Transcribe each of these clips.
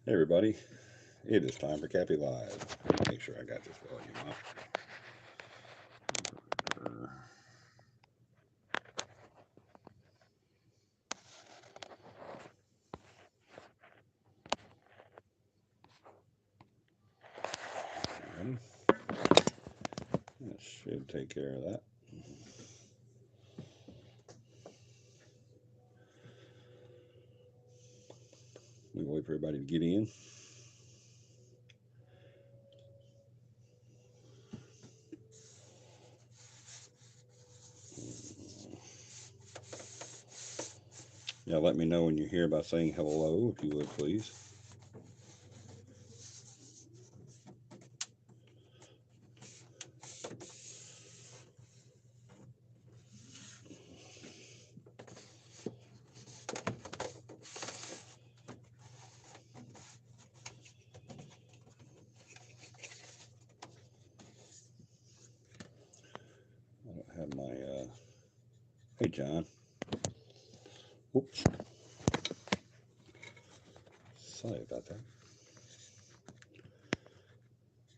Hey everybody, it is time for CAPI Live. Make sure I got this volume up. Ready? That should take care of that. We wait for everybody to get in. Yeah, let me know when you're here by saying hello, if you would please. I don't have my, hey John. Oops. Sorry about that.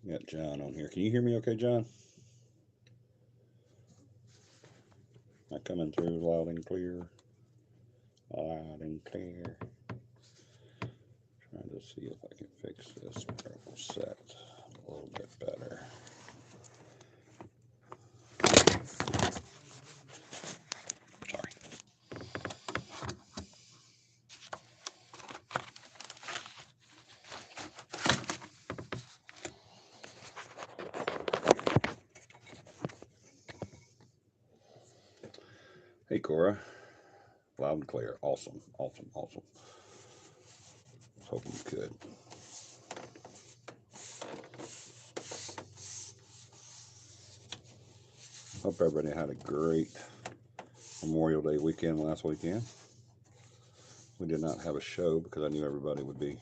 Got John on here. Can you hear me okay, John? Am I coming through loud and clear? Loud and clear. Trying to see if I can fix this purple set a little bit better. Sorry. Hey Cora. Loud and clear. Awesome. Awesome. Awesome. I was hoping you could. Hope everybody had a great Memorial Day weekend last weekend. We did not have a show because I knew everybody would be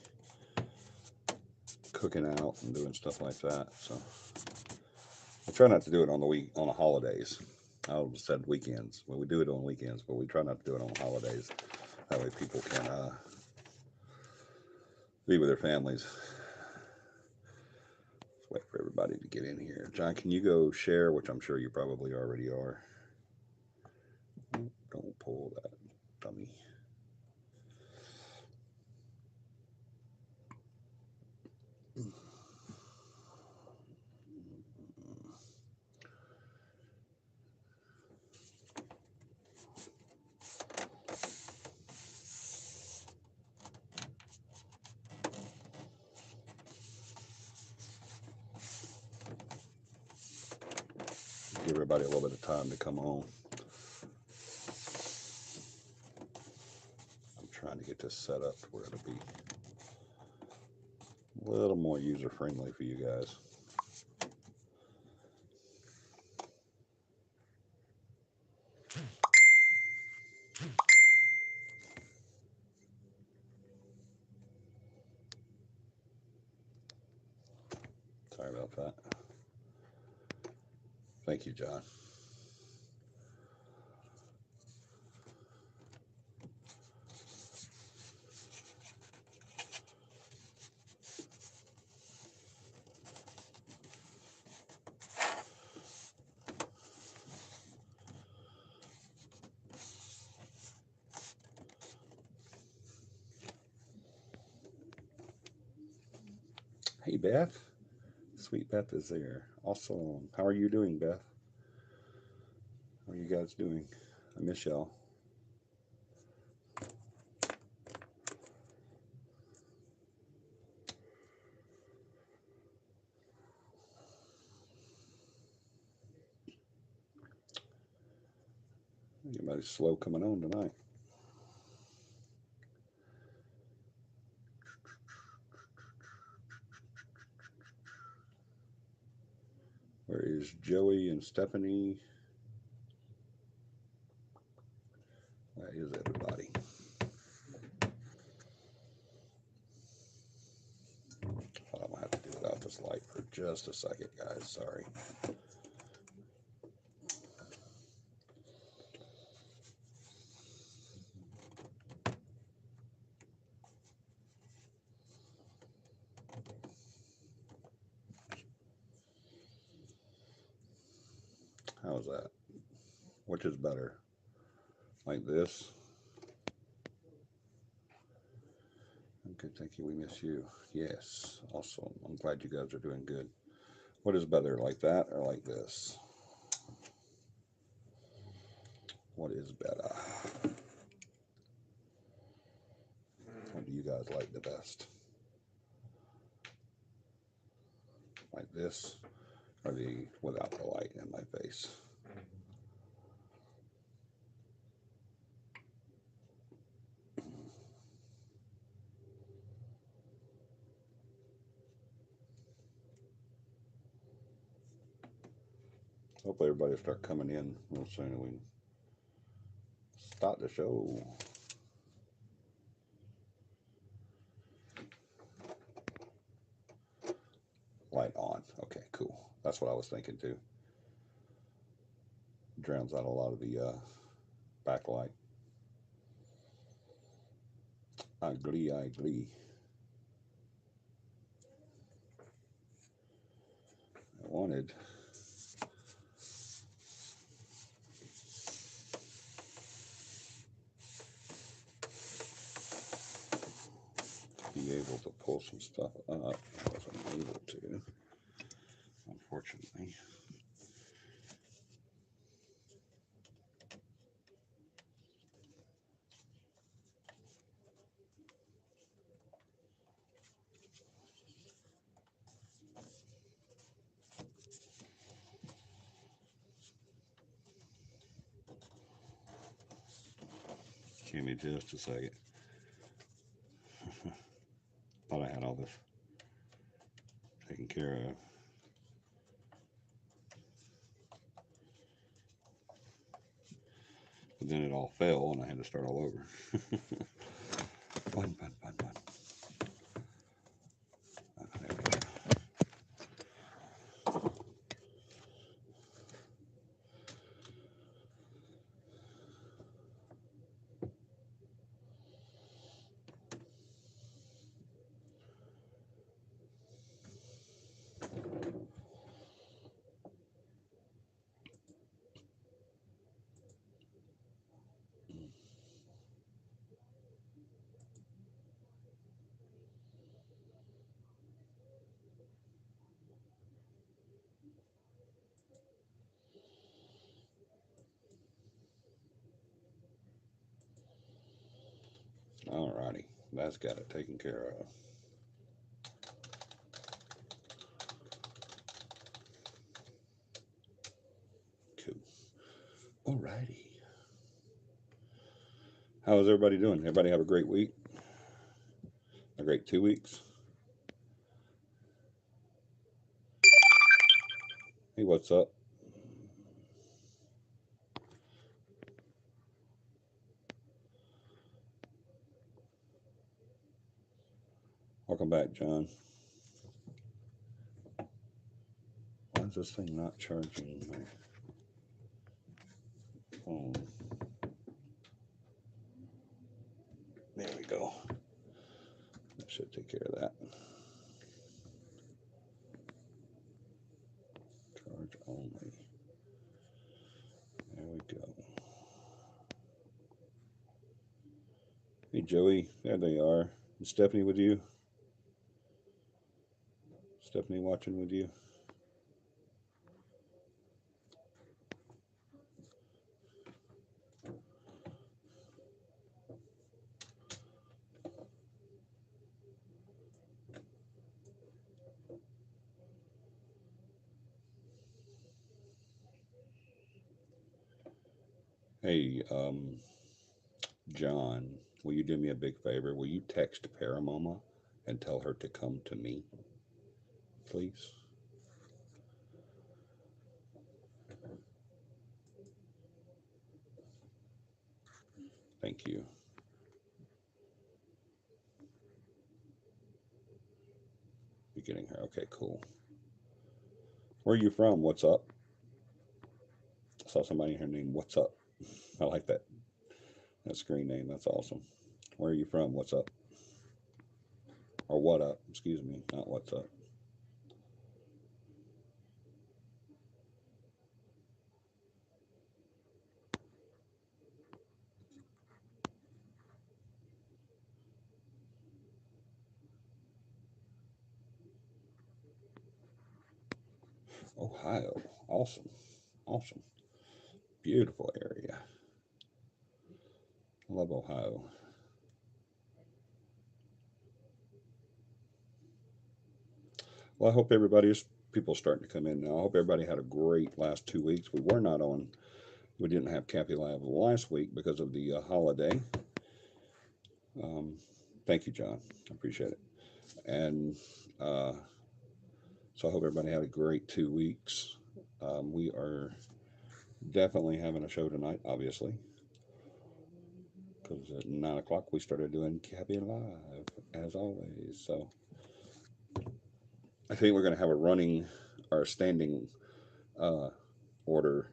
cooking out and doing stuff like that. So I try not to do it on the holidays. I always said weekends. Well, we do it on weekends, but we try not to do it on the holidays. That way people can be with their families. Let's wait for everybody to get in here. John, can you go share, which I'm sure you probably already are. Don't pull that dummy. Give everybody a little bit of time to come on. I'm trying to get this set up to where it'll be a little more user friendly for you guys. Sorry about that. Thank you, John. Hey, Beth. Sweet Beth is there. Awesome. How are you doing, Beth? How are you guys doing? I miss y'all. Everybody's slow coming on tonight. Where is Joey and Stephanie? Where is everybody? I'm gonna have to do without this light for just a second, guys. Sorry. How is that? Which is better? Like this? Good, thank you. We miss you. Yes, awesome. I'm glad you guys are doing good. What is better, like that or like this? What is better? What do you guys like the best? Like this or the without the light in my face? Hopefully everybody will start coming in real soon and we can start the show. Light on. Okay, cool. That's what I was thinking too. Drowns out a lot of the backlight. I agree, I agree. I wanted to be able to pull some stuff up. I wasn't able to, unfortunately. Give me just a second. Thought I had all this taken care of. But then it all fell and I had to start all over. Fun. There we go. Alrighty, that's got it taken care of. Cool. Alrighty. How is everybody doing? Everybody have a great week? A great 2 weeks? Hey, what's up? Welcome back, John. Why is this thing not charging my phone? There we go. That should take care of that. Charge only. There we go. Hey, Joey. There they are. Is Stephanie with you? Stephanie watching with you? Hey, John, will you do me a big favor? Will you text Paramama and tell her to come to me, please? Thank you. You're getting her. Okay, cool. Where are you from? What's up? I saw somebody in here named What's Up. I like that screen name. That's awesome. Where are you from? What's up? Or what up? Excuse me, not what's up. Ohio. Awesome. Awesome. Beautiful area. Love Ohio. Well, I hope everybody's people starting to come in now. I hope everybody had a great last 2 weeks. We were not on. We didn't have CAPI Live last week because of the holiday. Um, Thank you, John. I appreciate it. And uh, so I hope everybody had a great 2 weeks. We are definitely having a show tonight, obviously, because at 9 o'clock we started doing CAPI Live as always. So I think we're going to have a running or standing uh, order,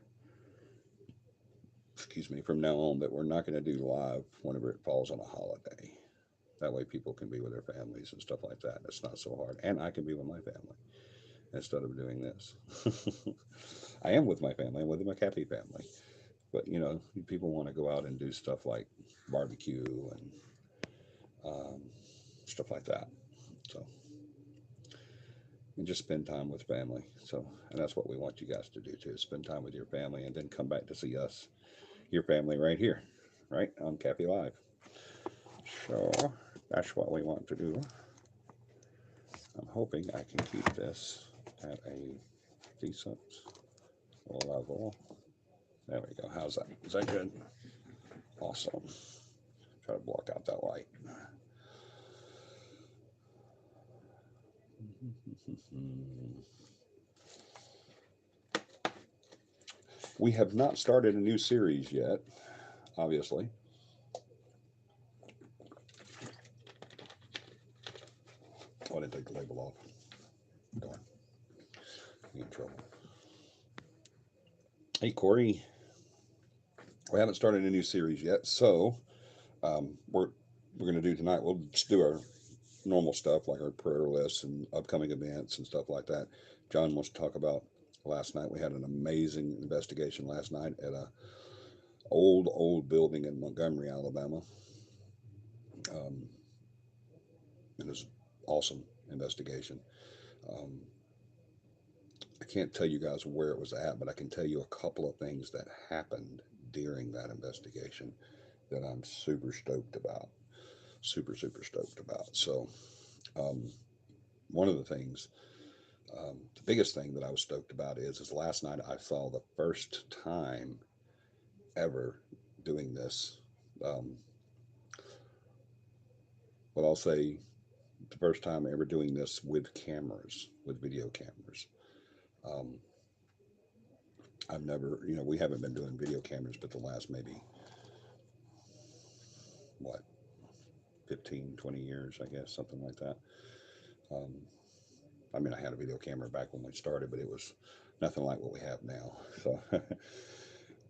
excuse me, from now on, that we're not going to do live whenever it falls on a holiday. That way people can be with their families and stuff like that. It's not so hard. And I can be with my family instead of doing this. I am with my family. I'm with my Cappy family. But, people want to go out and do stuff like barbecue and um, stuff like that. So, and just spend time with family. So, and that's what we want you guys to do too. Spend time with your family and then come back to see us, your family, right here, right on Cappy Live. So that's what we want to do. I'm hoping I can keep this at a decent level. There we go. How's that? Is that good? Awesome. Try to block out that light. We have not started a new series yet, obviously. Oh, I didn't take the label off. Darn. I'm in trouble. Hey, Corey. We haven't started a new series yet, so we're going to do tonight. We'll just do our normal stuff like our prayer lists and upcoming events and stuff like that. John wants to talk about last night. We had an amazing investigation last night at a old building in Montgomery, Alabama. Um, it was awesome investigation. Um, I can't tell you guys where it was at, but I can tell you a couple of things that happened during that investigation that I'm super stoked about. Super stoked about. So, um, one of the things, the biggest thing that I was stoked about is last night I saw the first time ever doing this. Um, well, I'll say the first time ever doing this with cameras, with video cameras. Um, I've never, we haven't been doing video cameras, but the last maybe, what, 15, 20 years, I guess, something like that. Um, I mean, I had a video camera back when we started, but it was nothing like what we have now. So,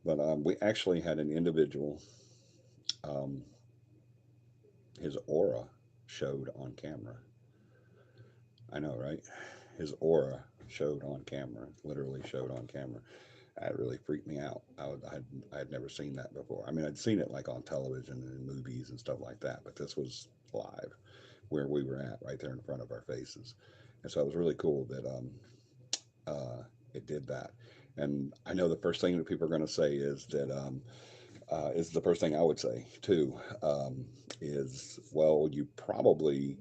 but we actually had an individual, um, his aura showed on camera. I know, right? His aura showed on camera, literally showed on camera. That really freaked me out. I had never seen that before. I mean, I'd seen it like on television and in movies and stuff like that, but this was live where we were at, right there in front of our faces. And so it was really cool that it did that. And I know the first thing that people are going to say is that is the first thing I would say too, is, well, you probably,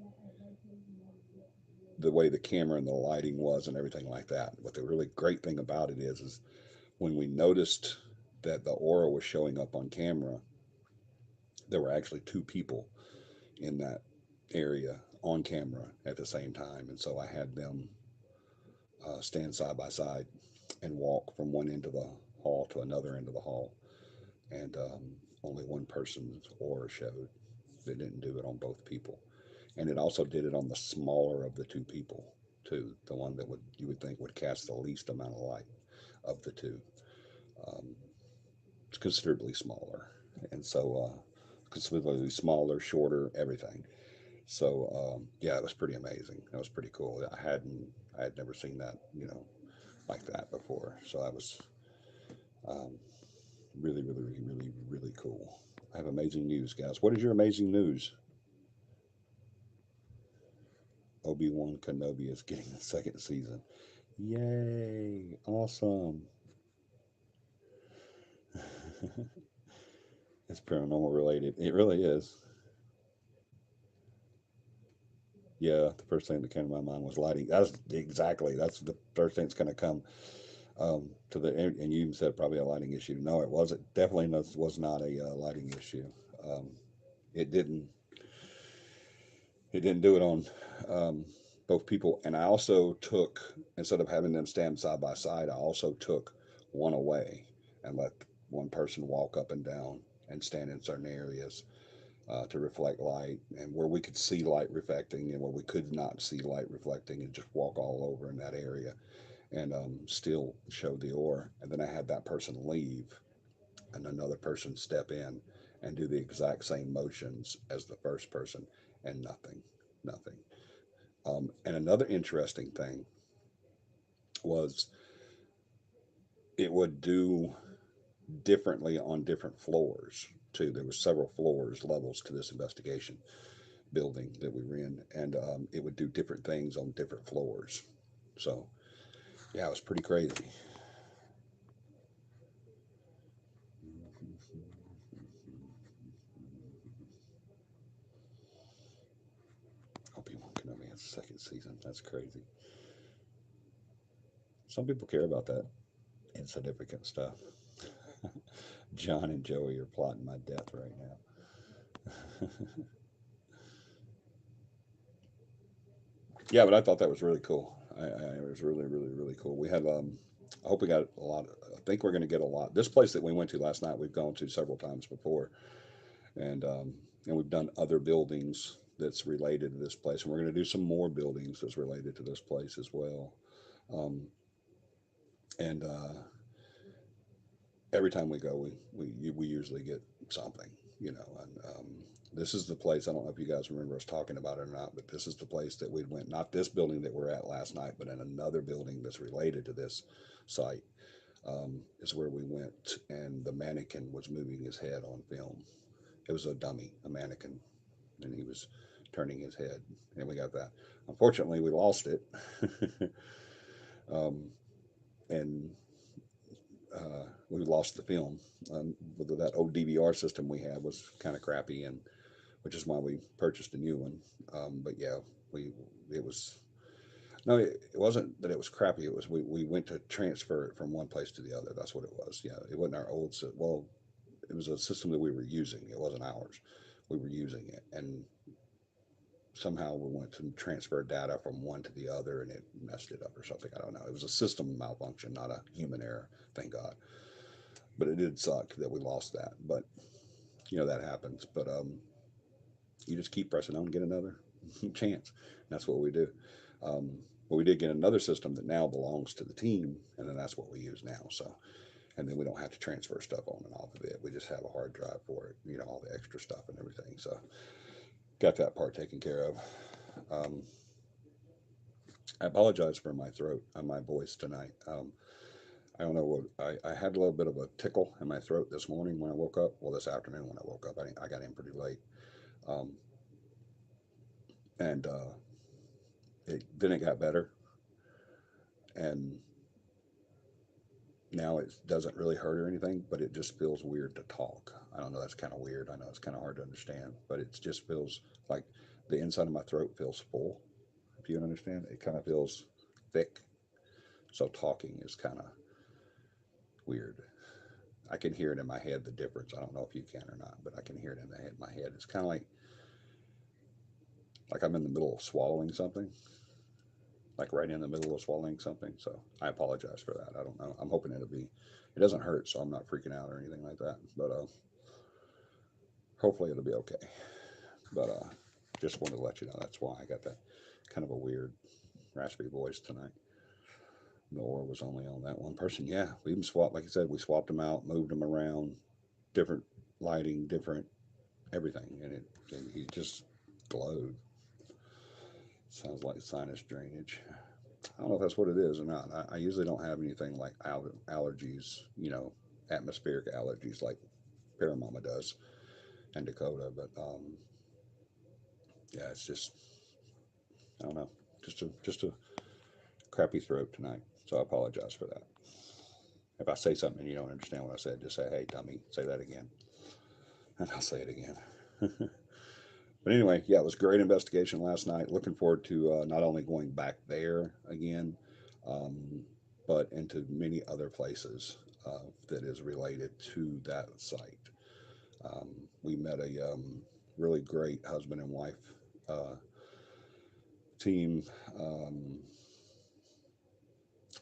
the way the camera and the lighting was and everything like that. But the really great thing about it is when we noticed that the aura was showing up on camera, there were actually two people in that area on camera at the same time. And so I had them stand side by side and walk from one end of the hall to another end of the hall. And only one person's aura showed. They didn't do it on both people. And it also did it on the smaller of the two people, too. The one that would you would think would cast the least amount of light of the two. Um, it's considerably smaller. And so, considerably smaller, shorter, everything. So, yeah, it was pretty amazing. It was pretty cool. I had never seen that, like that before. So that was um, really cool. I have amazing news, guys. What is your amazing news? Obi-Wan Kenobi is getting the second season. Yay! Awesome. It's paranormal related. It really is. Yeah, the first thing that came to my mind was lighting. That's the first thing that's going to come to the. And you even said probably a lighting issue. No, it wasn't. Definitely was not a lighting issue. Um, it didn't. It didn't do it on both people. And I also took, instead of having them stand side by side, I also took one away and let one person walk up and down and stand in certain areas to reflect light, and where we could see light reflecting and where we could not see light reflecting, and just walk all over in that area and still show the aura. And then I had that person leave and another person step in and do the exact same motions as the first person, and nothing, nothing. And another interesting thing was it would do differently on different floors too. There were several floors, levels to this investigation building that we were in, and it would do different things on different floors. So yeah, it was pretty crazy. Obi-Wan Kenobi has a second season. That's crazy. Some people care about that insignificant stuff. John and Joey are plotting my death right now. Yeah, but I thought that was really cool. It was really, really, really cool. We had, I hope we got a lot. I think we're going to get a lot. This place that we went to last night, we've gone to several times before, and um, and we've done other buildings that's related to this place, and we're going to do some more buildings that's related to this place as well. Um, and every time we go, we usually get something, you know. And this is the place. I don't know if you guys remember us talking about it or not, but this is the place that we went. Not this building that we're at last night, but in another building that's related to this site. Is where we went, and the mannequin was moving his head on film. It was a dummy, a mannequin, and he was turning his head, and we got that. Unfortunately, we lost it, um, and we lost the film. With that old DVR system we had was kind of crappy, and which is why we purchased a new one. But yeah, we it was no, it wasn't that it was crappy. It was we went to transfer it from one place to the other. That's what it was. Yeah, it wasn't our old. Well, it was a system that we were using. It wasn't ours. We were using it, and somehow we went to transfer data from one to the other, and it messed it up or something. I don't know. It was a system malfunction, not a human error. Thank God. But it did suck that we lost that. But that happens. But you just keep pressing on and get another chance. And that's what we do. But we did get another system that now belongs to the team, and then that's what we use now. So, and then we don't have to transfer stuff on and off of it. We just have a hard drive for it, all the extra stuff and everything. So, got that part taken care of. Um, I apologize for my throat and my voice tonight. I don't know what I had a little bit of a tickle in my throat this morning when I woke up. Well, this afternoon when I woke up, I got in pretty late, um, and then it got better, and now it doesn't really hurt or anything, but it just feels weird to talk. I don't know. That's kind of weird. I know it's kind of hard to understand, but it just feels like the inside of my throat feels full. If you understand, it kind of feels thick. So talking is kind of weird. I can hear it in my head, the difference. I don't know if you can or not, but I can hear it in my head. It's kind of like I'm in the middle of swallowing something, like right in the middle of swallowing something. So I apologize for that. I don't know. I'm hoping it doesn't hurt, so I'm not freaking out or anything like that. But hopefully it'll be okay. But just wanted to let you know that's why I got that kind of a weird raspy voice tonight. The aura was only on that one person. Yeah, we even swapped, like I said, we swapped them out, moved them around, different lighting, different everything, and he just glowed. Sounds like sinus drainage. I don't know if that's what it is or not. I usually don't have anything like allergies, atmospheric allergies like Paramama does and Dakota. But yeah, it's just I don't know, just a crappy throat tonight, so I apologize for that. If I say something and you don't understand what I said, just say, "Hey, dummy, say that again," and I'll say it again. But anyway, yeah, it was a great investigation last night. Looking forward to not only going back there again, um, but into many other places that is related to that site. We met a really great husband and wife uh, team a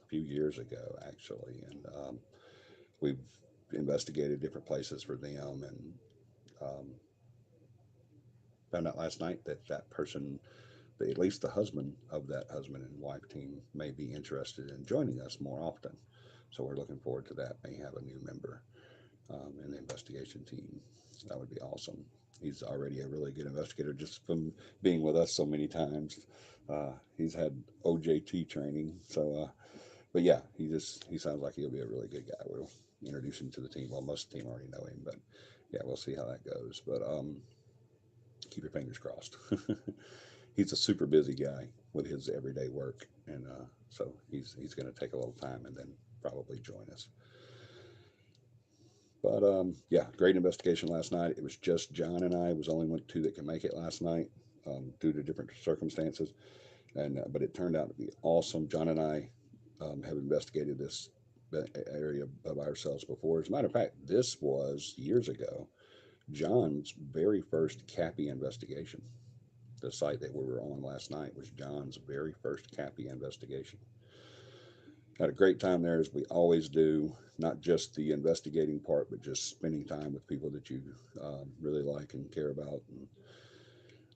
few years ago, actually, and we've investigated different places for them, and um, found out last night that that person, at least the husband of that husband and wife team, may be interested in joining us more often. So we're looking forward to that. May have a new member in the investigation team. That would be awesome. He's already a really good investigator just from being with us so many times. He's had OJT training, so but yeah, he sounds like he'll be a really good guy. We'll introduce him to the team. Well, most of the team already know him, but yeah, we'll see how that goes. But keep your fingers crossed. He's a super busy guy with his everyday work, and so he's going to take a little time and then probably join us. But yeah, great investigation last night. It was just John and I. It was only one two that could make it last night due to different circumstances, and but it turned out to be awesome. John and I have investigated this area of ourselves before. As a matter of fact, this was years ago. John's very first CAPI investigation. The site that we were on last night was John's very first CAPI investigation. Had a great time there, as we always do. Not just the investigating part, but just spending time with people that you really like and care about, and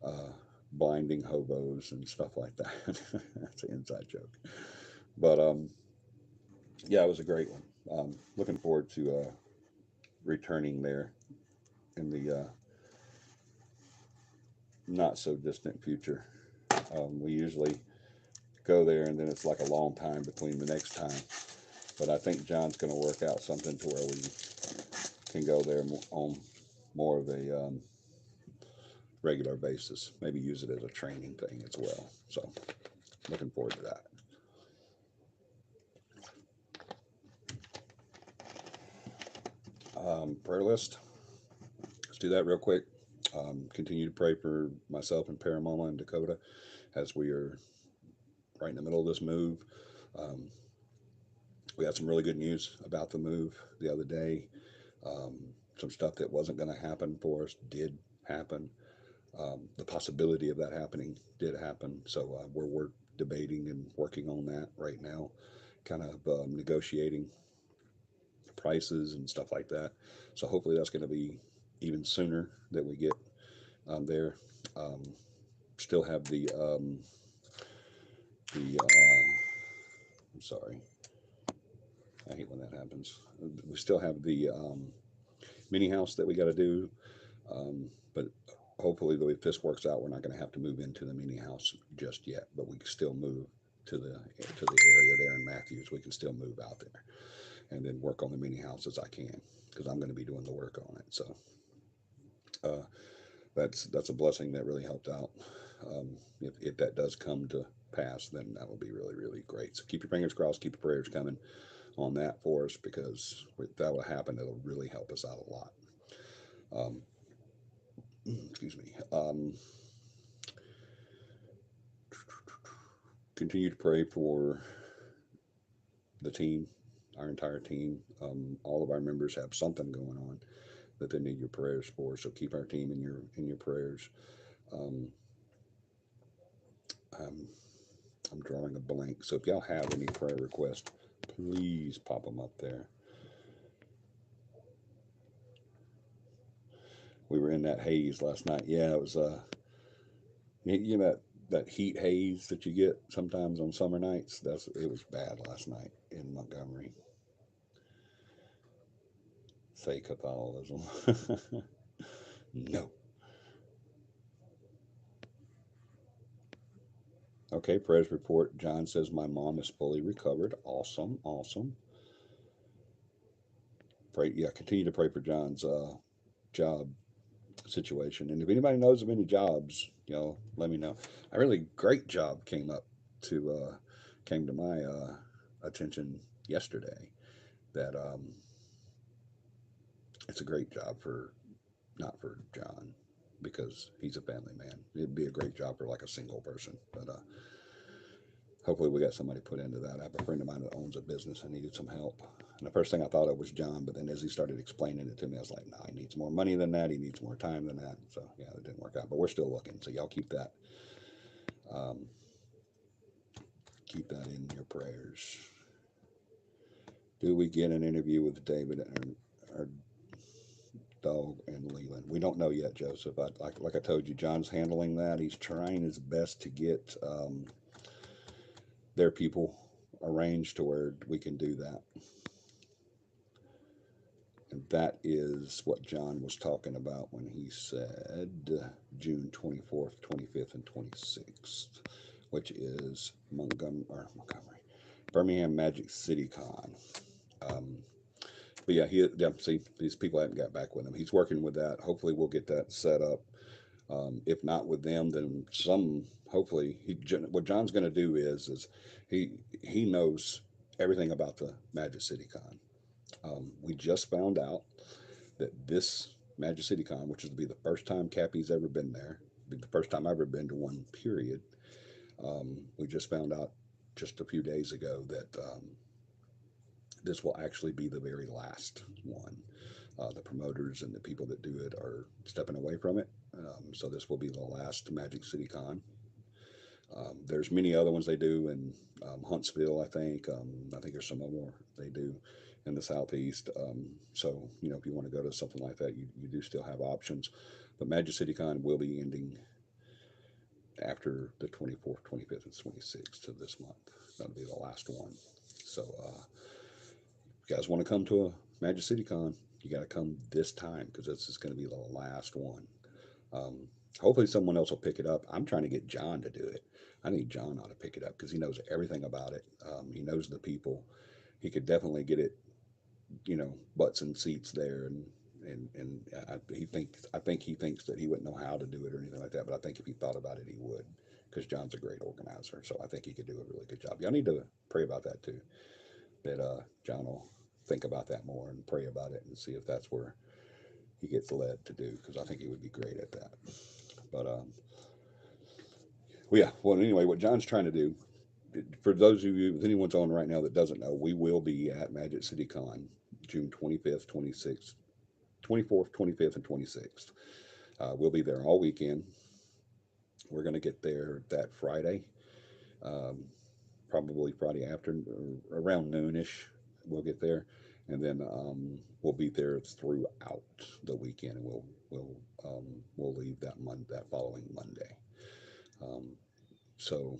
uh, blinding hobos and stuff like that. That's an inside joke. But yeah, it was a great one. Looking forward to returning there in the not so distant future. We usually go there, and then it's like a long time between the next time. But I think John's going to work out something to where we can go there on more of a regular basis. Maybe use it as a training thing as well. So looking forward to that. Prayer list. Let's do that real quick. Continue to pray for myself and Paramama and Dakota as we are right in the middle of this move. Um, we had some really good news about the move the other day. Um, some stuff that wasn't going to happen for us did happen. The possibility of that happening did happen. So we're debating and working on that right now, kind of negotiating prices and stuff like that. So hopefully that's going to be even sooner that we get there. Um, Still have the I'm sorry, I hate when that happens. We still have the mini house that we got to do, but hopefully, if this works out, we're not going to have to move into the mini house just yet. But we can still move to the area there in Matthews. We can still move out there and then work on the mini house as I can, because I'm going to be doing the work on it. So uh, that's a blessing that really helped out. If that does come to pass, then that will be really, really great. So keep your fingers crossed, keep your prayers coming on that for us, because if that will happen, it'll really help us out a lot. Um, excuse me. Continue to pray for the team, our entire team. All of our members have something going on that they need your prayers for. So keep our team in your prayers. Um, I'm, I'm drawing a blank. So if y'all have any prayer requests, please pop them up there. We were in that haze last night. Yeah, it was you know that heat haze that you get sometimes on summer nights. It was bad last night in Montgomery. Say Catholicism. No. Okay, prayers report. John says my mom is fully recovered. Awesome, awesome. Pray, yeah, continue to pray for John's job situation. And if anybody knows of any jobs, let me know. A really great job came up to came to my attention yesterday that it's a great job for not for John because he's a family man. It'd be a great job for like a single person, but hopefully we got somebody put into that. I have a friend of mine that owns a business and needed some help. And the first thing I thought of was John, but then as he started explaining it to me, I was like, no, he needs more money than that. He needs more time than that. So yeah, it didn't work out, but we're still looking. So y'all um, keep that in your prayers. Do we get an interview with David and our dog and Leland? We don't know yet, Joseph. Like I told you, John's handling that. He's trying his best to get their people arranged to where we can do that. And that is what John was talking about when he said June 24th, 25th, and 26th, which is Montgomery, Birmingham Magic City Con. Um, but yeah, see, these people haven't got back with him. He's working with that. Hopefully, we'll get that set up. If not with them, then some. Hopefully, what John's going to do is he he knows everything about the Magic City Con. We just found out that this Magic City Con, which is to be the first time Cappy's ever been there, be the first time I've ever been to one. Period. We just found out just a few days ago that this will actually be the very last one. The promoters and the people that do it are stepping away from it. So this will be the last Magic City Con. There's many other ones they do in Huntsville, I think. I think there's some more they do in the southeast. So if you want to go to something like that, you do still have options. But Magic City Con will be ending after the 24th, 25th, and 26th of this month. That'll be the last one. So if you guys want to come to a Magic City Con, you got to come this time because this is going to be the last one. Um, Hopefully, someone else will pick it up. I'm trying to get John to do it. I think John ought to pick it up because he knows everything about it. He knows the people. He could definitely get it, butts and seats there, and I think he thinks that he wouldn't know how to do it or anything like that. But I think if he thought about it, he would because John's a great organizer. So I think he could do a really good job. Y'all need to pray about that too. That John will think about that more and pray about it and see if that's where he gets led to do because I think he would be great at that. But well, yeah. Well, anyway, what John's trying to do, for those of you, if anyone's on right now that doesn't know, we will be at Magic City Con June 25th, 26th, 24th, 25th, and 26th. We'll be there all weekend. We're going to get there that Friday, um, probably Friday afternoon, around noonish. We'll get there, and then we'll be there throughout the weekend, and we'll leave that following Monday. Um, so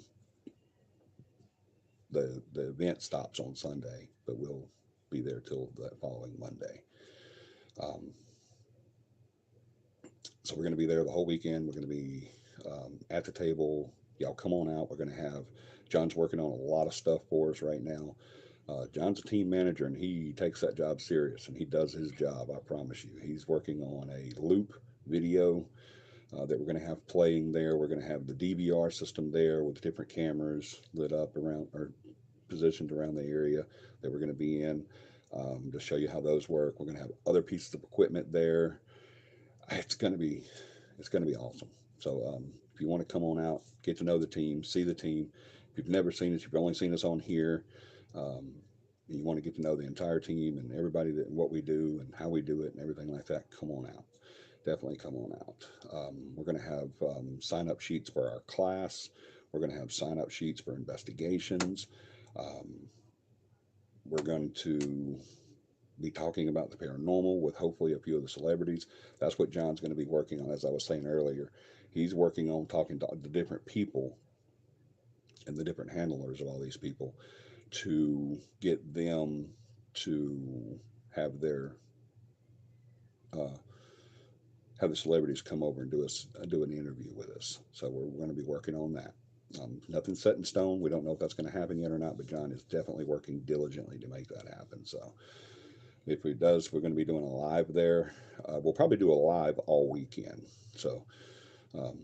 the event stops on Sunday, but we'll be there till that following Monday. Um, so we're going to be there the whole weekend. We're going to be at the table. Y'all come on out. We're going to have John's working on a lot of stuff for us right now. John's a team manager and he takes that job serious and he does his job. I promise you. He's working on a loop video that we're going to have playing there. We're going to have the DVR system there with different cameras lit up around or positioned around the area that we're going to be in to show you how those work. We're going to have other pieces of equipment there. It's going to be awesome. So if you want to come on out, get to know the team, see the team. If you've never seen us, you've only seen us on here. Um, and you want to get to know the entire team and everybody that what we do and how we do it and everything like that. Come on out. Definitely come on out. We're going to have sign up sheets for our class. We're going to have sign up sheets for investigations. Um, we're going to be talking about the paranormal with hopefully a few of the celebrities. That's what John's going to be working on, as I was saying earlier. He's working on talking to the different people and the different handlers of all these people to get them to have their uh, have the celebrities come over and do an interview with us. So we're going to be working on that. Nothing's set in stone. We don't know if that's going to happen yet or not, but John is definitely working diligently to make that happen. So if he does, we're going to be doing a live there. We'll probably do a live all weekend. So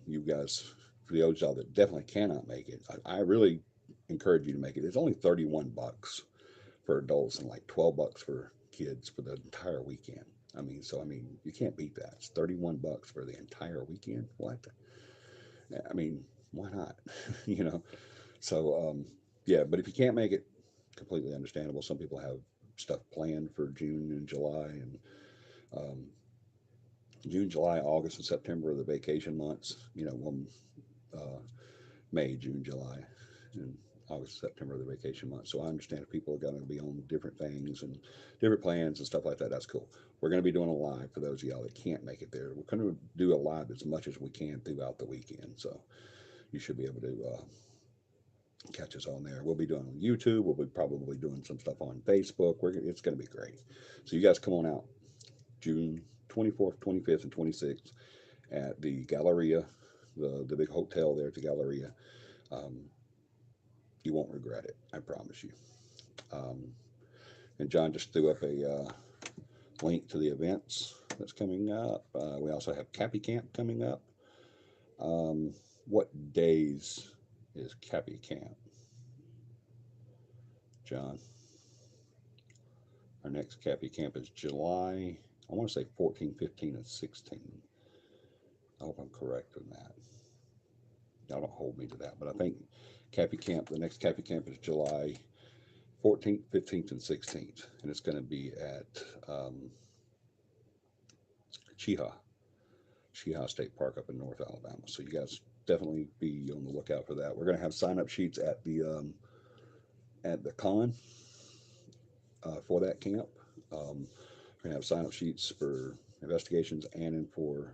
you guys, for the y'all that definitely cannot make it, I really encourage you to make it. It's only 31 bucks for adults and like 12 bucks for kids for the entire weekend. I mean, you can't beat that. It's 31 bucks for the entire weekend. What? I mean, why not? you know. So yeah, but if you can't make it, completely understandable. Some people have stuff planned for June and July, and um, June, July, August, and September are the vacation months. Uh, May, June, July, and August, September are the vacation months. So I understand if people are going to be on different things and different plans and stuff like that. That's cool. We're going to be doing a live for those of y'all that can't make it there. We're going to do a live as much as we can throughout the weekend. So you should be able to catch us on there. We'll be doing on YouTube. We'll be probably doing some stuff on Facebook. It's going to be great. So you guys come on out June 24th, 25th, and 26th at the Galleria, the big hotel there at the Galleria. Um, you won't regret it. I promise you. Um, and John just threw up a link to the events that's coming up. We also have CAPI Camp coming up. Um, what days is CAPI Camp, John? Our next CAPI Camp is July, I want to say 14, 15, and 16. I hope I'm correct in that. Y'all don't hold me to that, but I think CAPI Camp, the next CAPI Camp is July 14th, 15th, and 16th. And it's going to be at Chehaw, Chehaw State Park up in North Alabama. So you guys definitely be on the lookout for that. We're going to have sign up sheets at the con for that camp. We're going to have sign up sheets for investigations and for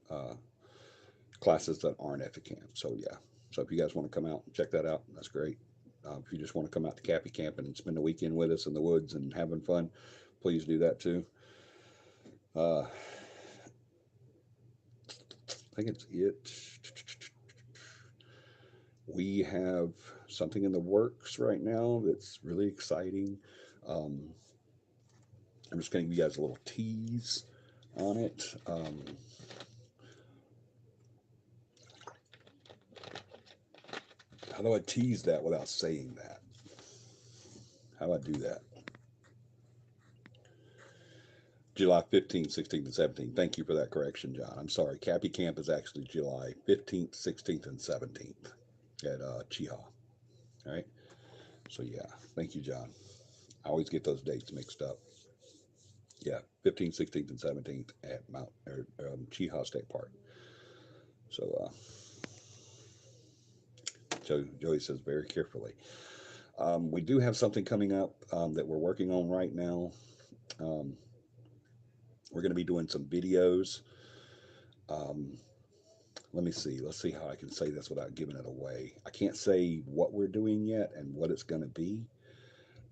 uh, classes that aren't at the camp. So yeah. So if you guys want to come out and check that out, that's great. If you just want to come out to CAPI Camp and spend the weekend with us in the woods and having fun, please do that too. I think it's it. We have something in the works right now that's really exciting. Um, I'm just going to give you guys a little tease on it. How do I tease that without saying that? How do I do that? July 15th, 16th, and 17th. Thank you for that correction, John. I'm sorry. CAPI Camp is actually July 15th, 16th, and 17th at Chehaw. All right. So, yeah. Thank you, John. I always get those dates mixed up. Yeah. 15th, 16th, and 17th at Chehaw State Park. So, Joey says very carefully. We do have something coming up that we're working on right now. Um, we're going to be doing some videos. Um, let me see. Let's see how I can say this without giving it away. I can't say what we're doing yet and what it's going to be,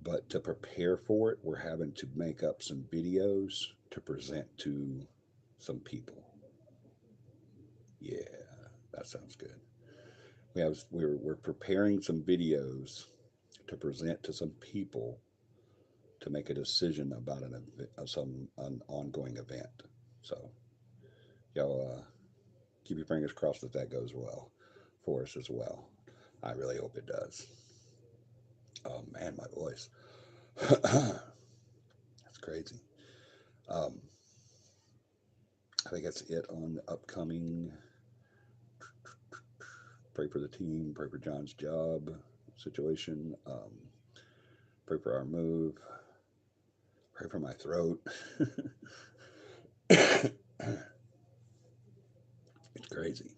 but to prepare for it, we're having to make up some videos to present to some people. Yeah, that sounds good. We're preparing some videos to present to some people to make a decision about an ongoing event. So y'all keep your fingers crossed that that goes well for us as well. I really hope it does. Oh man, my voice. That's crazy. Um, I think that's it on the upcoming. Pray for the team. Pray for John's job situation. Pray for our move. Pray for my throat. It's crazy.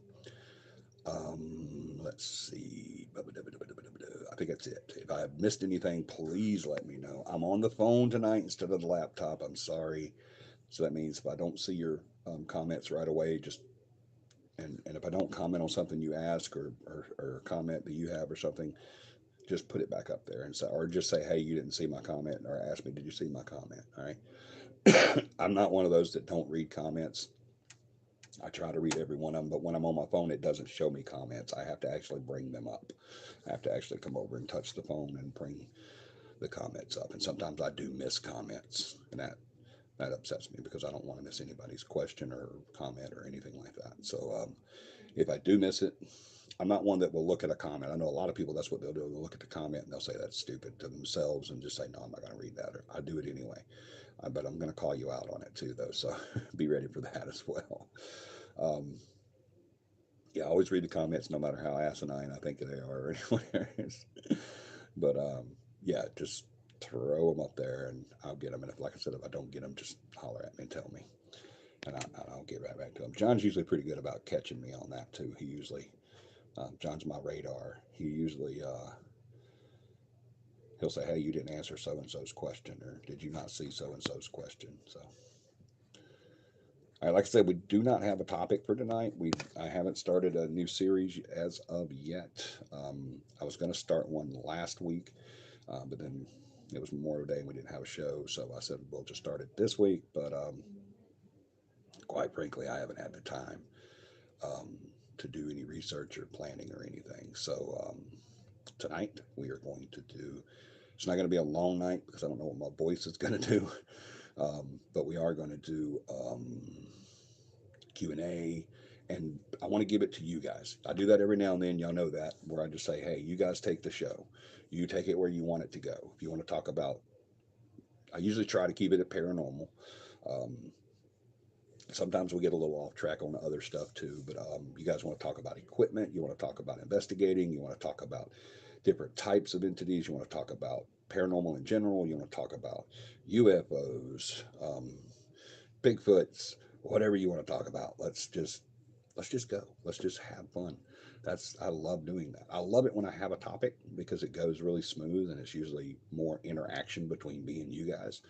Let's see. I think that's it. If I have missed anything, please let me know. I'm on the phone tonight instead of the laptop. I'm sorry. So that means if I don't see your comments right away, just and if I don't comment on something you ask or comment that you have or something, just put it back up there and say, or just say, hey, you didn't see my comment, or ask me, did you see my comment? All right. I'm not one of those that don't read comments. I try to read every one of them, but when I'm on my phone, it doesn't show me comments. I have to actually bring them up. I have to actually come over and touch the phone and bring the comments up. And sometimes I do miss comments, and that upsets me because I don't want to miss anybody's question or comment or anything like that. So if I do miss it, I'm not one that will look at a comment. I know a lot of people, that's what they'll do. They'll look at the comment and they'll say that's stupid to themselves and just say, no, I'm not going to read that. Or I do it anyway. But I'm going to call you out on it too, though. So be ready for that as well. Um, yeah, I always read the comments, no matter how asinine I think they are. But yeah, just throw them up there and I'll get them. And if, like I said, if I don't get them, just holler at me and tell me, and I'll get right back to him. John's usually pretty good about catching me on that too. He usually, John's my radar. He usually, he'll say, "Hey, you didn't answer so and so's question," or "Did you not see so and so's question?" So, all right, like I said, we do not have a topic for tonight. I haven't started a new series as of yet. I was going to start one last week, but then it was Memorial Day and we didn't have a show, so I said we'll just start it this week. But quite frankly, I haven't had the time um, to do any research or planning or anything. So tonight we are going to do. It's not going to be a long night because I don't know what my voice is going to do, but we are going to do Q&A, and I want to give it to you guys. I do that every now and then. Y'all know that, where I just say, hey, you guys take the show. You take it where you want it to go. If you want to talk about, I usually try to keep it at paranormal. Um, Sometimes we get a little off track on other stuff too, but you guys want to talk about equipment, you want to talk about investigating, you want to talk about different types of entities, you want to talk about paranormal in general, you want to talk about UFOs, Bigfoots, whatever you want to talk about. Let's just go. Let's just have fun. I love doing that. I love it when I have a topic because it goes really smooth and it's usually more interaction between me and you guys.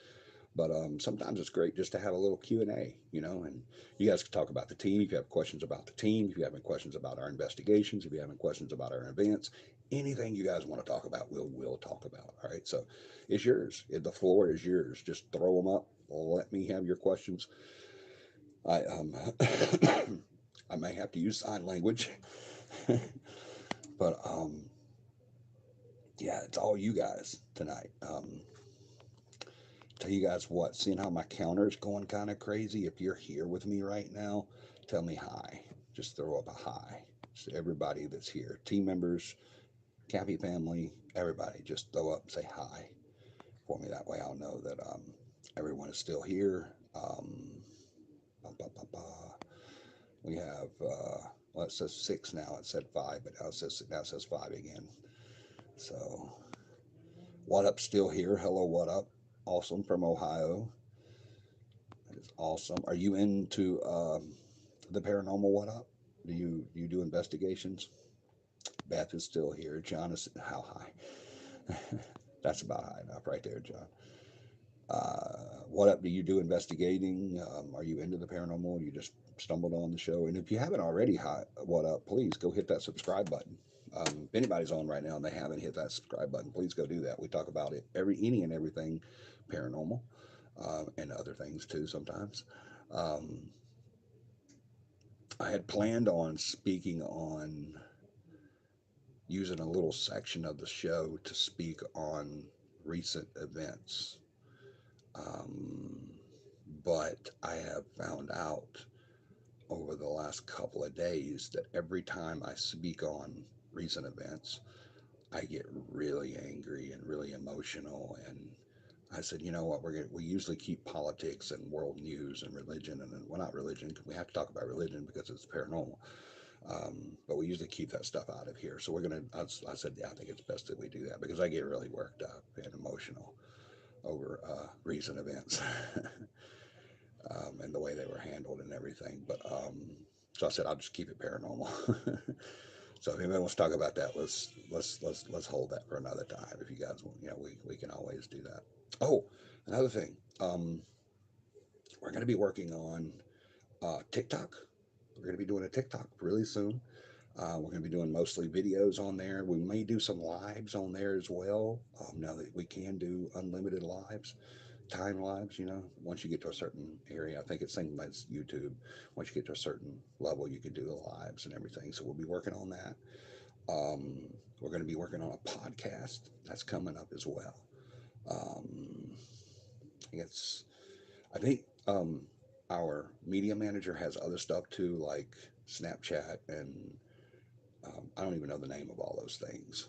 But sometimes it's great just to have a little Q&A, and you guys can talk about the team. If you have questions about the team, if you have any questions about our investigations, if you have any questions about our events, anything you guys want to talk about, we'll talk about. All right, so it's yours. The floor is yours. Just throw them up. Let me have your questions. I I may have to use sign language, but yeah, it's all you guys tonight. Tell you guys what, seeing how my counter is going kind of crazy, if you're here with me right now, tell me hi. Just throw up a hi. So everybody that's here, team members, CAPI family, everybody, just throw up and say hi for me. That way I'll know that everyone is still here. Ba, ba, ba, ba. We have, well, it says 6 now. It said 5, but now it says 5 again. So, what up? Still here? Hello, what up? Awesome from Ohio. That is awesome. Are you into the paranormal? What up? Do you do investigations? Beth is still here. John is how high? That's about high enough right there, John. What up? Do you do investigating? Are you into the paranormal? You just stumbled on the show, and if you haven't already, what up? Please go hit that subscribe button. If anybody's on right now and they haven't hit that subscribe button, please go do that. We talk about it any and everything paranormal, and other things too sometimes. Um, I had planned on speaking on using a little section of the show to speak on recent events. Um, but I have found out over the last couple of days that every time I speak on recent events, I get really angry and really emotional. And I said, you know what, we usually keep politics and world news and religion, and well, not religion, because we have to talk about religion because it's paranormal. But we usually keep that stuff out of here. So I said, yeah, I think it's best that we do that because I get really worked up and emotional over recent events. And the way they were handled and everything. But so I said I'll just keep it paranormal. So if anybody wants to talk about that, let's hold that for another time. If you guys want, we can always do that. Oh, another thing, we're going to be working on TikTok. We're going to be doing a TikTok really soon. We're going to be doing mostly videos on there. We may do some lives on there as well. Now that we can do unlimited lives, time lives, once you get to a certain area, I think it's same as YouTube. Once you get to a certain level, you can do the lives and everything. So we'll be working on that. We're going to be working on a podcast that's coming up as well. Um, it's, I think our media manager has other stuff too, like Snapchat and I don't even know the name of all those things.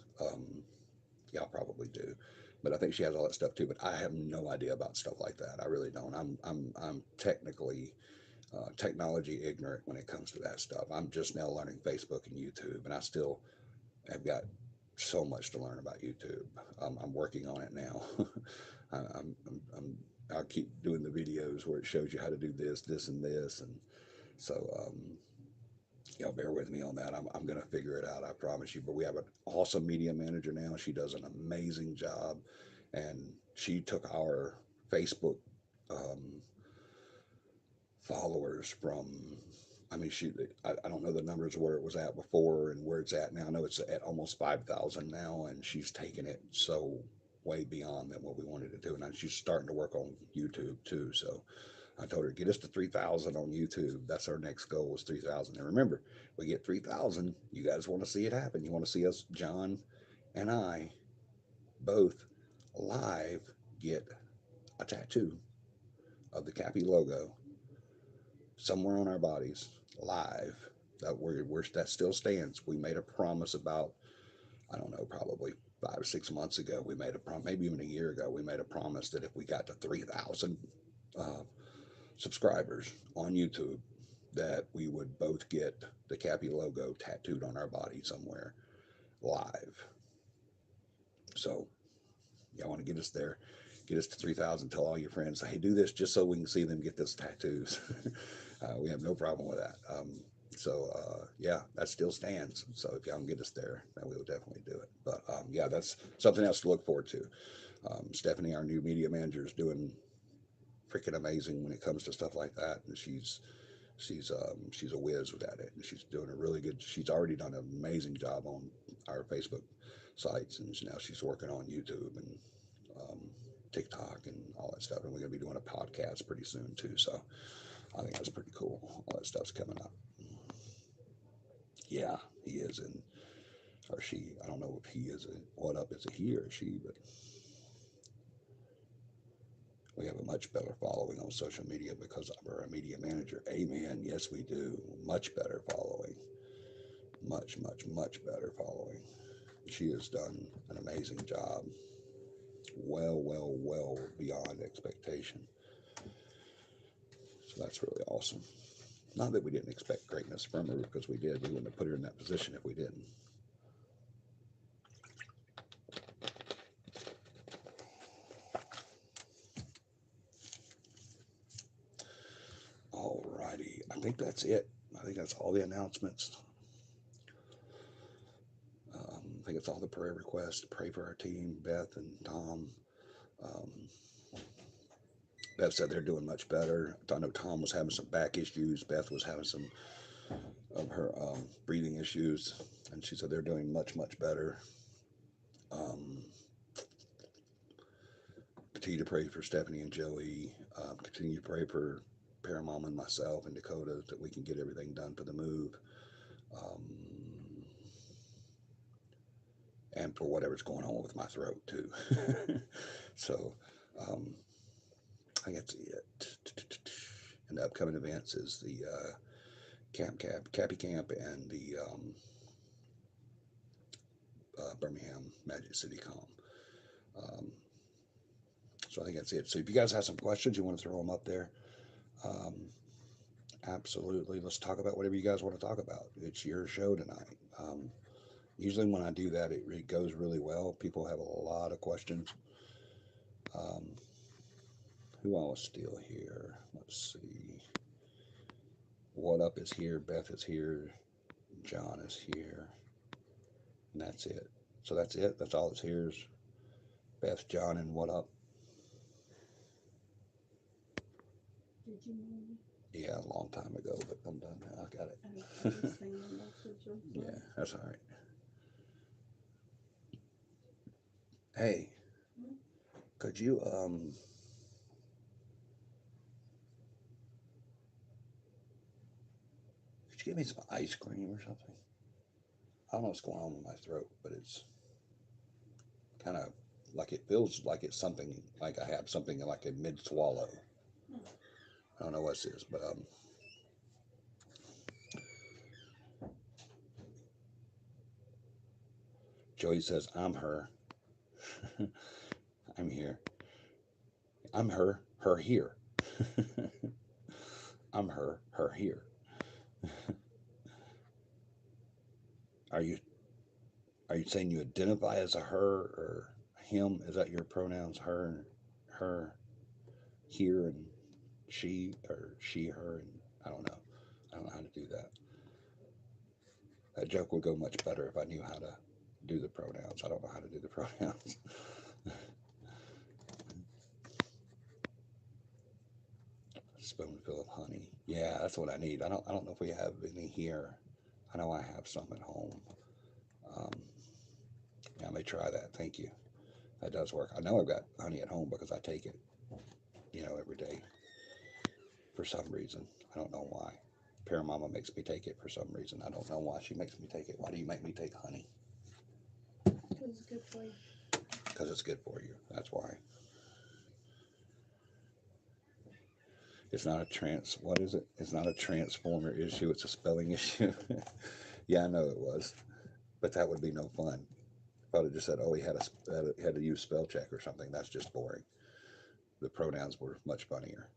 Y'all probably do, but I think she has all that stuff too. But I have no idea about stuff like that. I really don't. I'm technically technology ignorant when it comes to that stuff. I'm just now learning Facebook and YouTube, and I still have got so much to learn about YouTube. I'm working on it now. I'll keep doing the videos where it shows you how to do this, this, and this, and so y'all bear with me on that. I'm going to figure it out, I promise you. But we have an awesome media manager now. She does an amazing job, and she took our Facebook um, followers from. I mean, I don't know the numbers where it was at before and where it's at now. I know it's at almost 5,000 now, and she's taken it so way beyond than what we wanted to do. And she's starting to work on YouTube too. So I told her, get us to 3,000 on YouTube. That's our next goal is 3,000. And remember, we get 3,000. You guys want to see it happen. You want to see us, John and I, both live get a tattoo of the CAPI logo somewhere on our bodies live. That still stands. We made a promise about, I don't know, probably 5 or 6 months ago. We made a promise, maybe even a year ago. We made a promise that if we got to 3,000 uh, subscribers on YouTube, that we would both get the CAPI logo tattooed on our body somewhere live. So y'all want to get us there, get us to 3,000. Tell all your friends, hey, do this just so we can see them get those tattoos. We have no problem with that. Yeah, that still stands. So if y'all can get us there, then we will definitely do it. But yeah, that's something else to look forward to. Stephanie, our new media manager, is doing freaking amazing when it comes to stuff like that, and she's a whiz with at it, and she's doing a really good. She's already done an amazing job on our Facebook sites, and now she's working on YouTube and um, TikTok and all that stuff. And we're gonna be doing a podcast pretty soon too. So I think that's pretty cool. All that stuff's coming up. Yeah, he is, and or she. I don't know if he is a what up is a he or she, but we have a much better following on social media because of our media manager. Amen. Yes, we do. Much better following. Much, much, much better following. She has done an amazing job. Well, well, well beyond expectation. So that's really awesome. Not that we didn't expect greatness from her, because we did. We wouldn't have put her in that position if we didn't. Alrighty. I think that's it. I think that's all the announcements. I think it's all the prayer requests. Pray for our team, Beth and Tom. Um, Beth said they're doing much better. I know Tom was having some back issues. Beth was having some of her breathing issues, and she said they're doing much, much better. Um, Continue to pray for Stephanie and Joey. Continue to pray for Paramom and myself and Dakota that we can get everything done for the move. Um, and for whatever's going on with my throat too. So I think that's it. And the upcoming events is the CAPI Camp and the Birmingham Magic City Calm. So I think that's it. So if you guys have some questions, you want to throw them up there. Um, Absolutely. Let's talk about whatever you guys want to talk about. It's your show tonight. Usually when I do that, it goes really well. People have a lot of questions. Who all is still here? Let's see. What Up is here. Beth is here. John is here. And that's it. So that's it. That's all that's here is Beth, John, and What Up. Did you know me? Yeah, a long time ago, but I'm done now. I got it. I was saying the message. Yeah, that's all right. Hey, could you could you give me some ice cream or something? I don't know what's going on with my throat, but it's kind of like it feels like it's something like I have something like a mid swallow. I don't know what this is, but Joey says, I'm her. I'm here. I'm her. Her here. I'm her. Her here. Are you saying you identify as a her or him? Is that your pronouns? Her, here, and she, her, and I don't know. I don't know how to do that. That joke would go much better if I knew how to do the pronouns. I don't know how to do the pronouns. Spoonful of honey. Yeah, that's what I need. I don't know if we have any here. I know I have some at home. Um, yeah, I may try that. Thank you. That does work. I know I've got honey at home because I take it, every day for some reason. I don't know why. Paramama makes me take it for some reason. I don't know why she makes me take it. Why do you make me take honey? Because it's good for you. Because it's good for you. That's why. It's not a what is it? It's not a transformer issue. It's a spelling issue. Yeah, I know it was, but that would be no fun. If I'd have just said, "Oh, he had to use spell check or something," that's just boring. The pronouns were much funnier.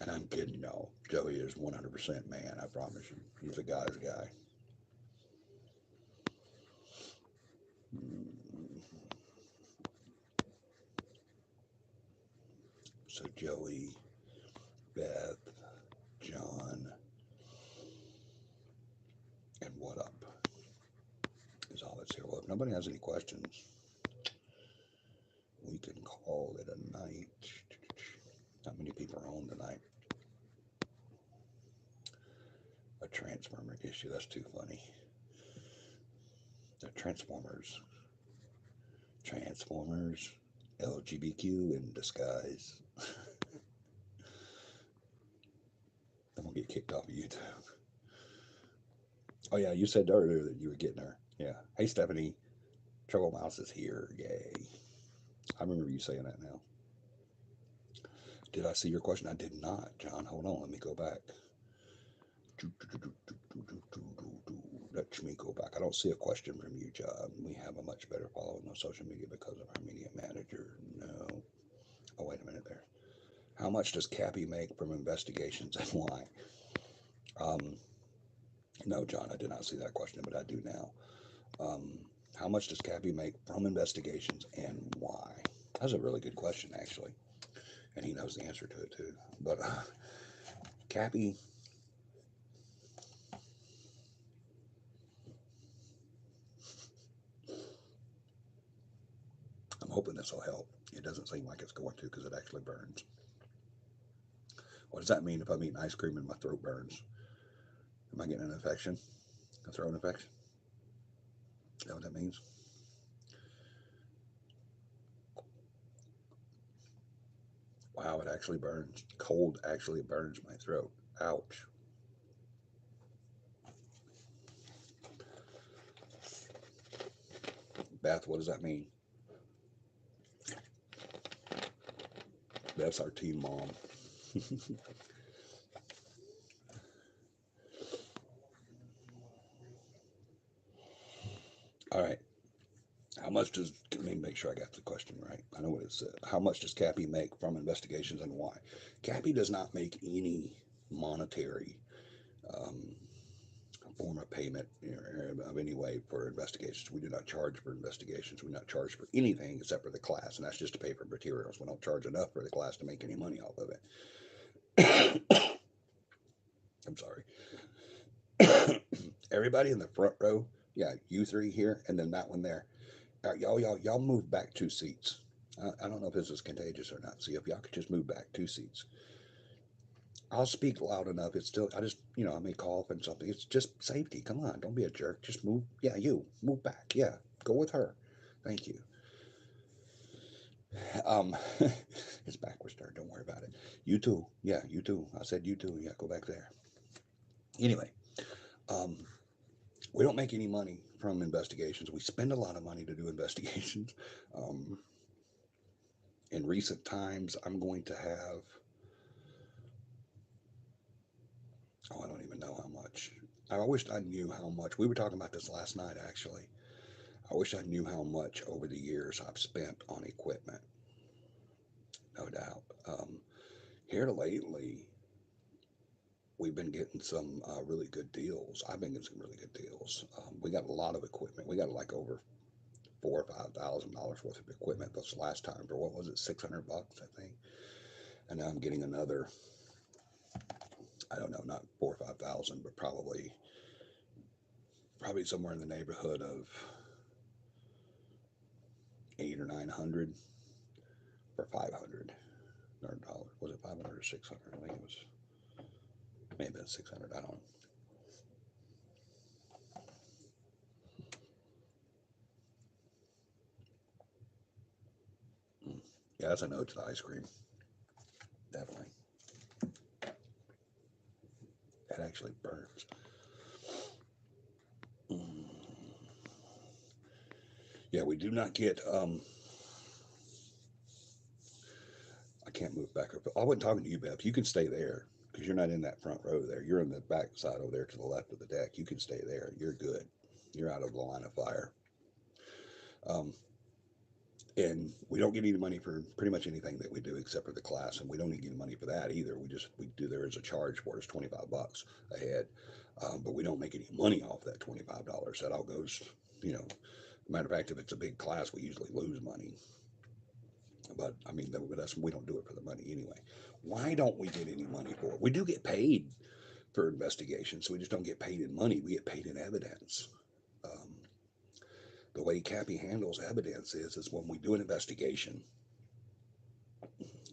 And I'm kidding y'all. Joey is 100% man. I promise you. He's a guy's guy. So Joey, Beth, John, and what up is all that's here. Well, if nobody has any questions, we can call it a night. Not many people are on tonight. A transformer issue. That's too funny. The Transformers. Transformers. LGBTQ in disguise. I'm gonna get kicked off of YouTube. Oh yeah, you said earlier that you were getting her. Yeah. Hey Stephanie, Trouble Mouse is here. Yay. I remember you saying that now. Did I see your question? I did not, John. Hold on, let me go back. Let me go back. I don't see a question from you, John. We have a much better following on social media because of our media manager. No. Oh, wait a minute there. How much does CAPI make from investigations and why? Um, no, John, I did not see that question, but I do now. Um, how much does CAPI make from investigations and why? That's a really good question, actually. And he knows the answer to it, too. But CAPI, I'm hoping this will help. It doesn't seem like it's going to because it actually burns. What does that mean if I'm eating ice cream and my throat burns? Am I getting an infection? A throat infection? Is that what that means? Wow, it actually burns. Cold actually burns my throat. Ouch. Beth, what does that mean? That's our team mom. All right. How much does, let me make sure I got the question right. I know what it said. How much does CAPI make from investigations and why? CAPI does not make any monetary um, form of payment of any way for investigations. We do not charge for investigations. We do not charge for anything except for the class, and that's just to pay for materials. We don't charge enough for the class to make any money off of it. I'm sorry. Everybody in the front row, yeah, you three here, and then that one there. Y'all move back 2 seats. I don't know if this is contagious or not. So if y'all could just move back 2 seats. I'll speak loud enough. It's still, I just, I may cough and something. It's just safety. Come on, don't be a jerk. Just move. Yeah, you move back. Yeah, go with her. Thank you. Um, it's backwards there. Don't worry about it. You too. Yeah, you too. I said you too. Yeah, go back there. Anyway, um, we don't make any money from investigations. We spend a lot of money to do investigations. Um, in recent times, I'm going to have, oh, I don't even know how much. I wished I knew how much. We were talking about this last night, actually. I wish I knew how much over the years I've spent on equipment, no doubt. Here lately, we've been getting some really good deals. I've been getting some really good deals. We got a lot of equipment. We got like over $4,000 or $5,000 worth of equipment this last time for what was it, 600 bucks, I think. And now I'm getting another, I don't know, not 4 or 5 thousand, but probably somewhere in the neighborhood of 8 or 900 for $500. Was it 500 or 600? I think it was maybe 600. I don't. Mm. Yeah, that's a no to the ice cream. Definitely. That actually burns. Mm. Yeah, we do not get. I can't move back up. I wasn't talking to you, Beth. You can stay there because you're not in that front row there. You're in the back side over there to the left of the deck. You can stay there. You're good. You're out of the line of fire. Um, and we don't get any money for pretty much anything that we do except for the class, and we don't get any money for that either. We do there is a charge for us, $25 a head, but we don't make any money off that $25. That all goes, you know. Matter of fact, if it's a big class, we usually lose money. But I mean, with us, we don't do it for the money anyway. Why don't we get any money for it? We do get paid for investigations, so we just don't get paid in money. We get paid in evidence. Um, the way CAPI handles evidence is when we do an investigation,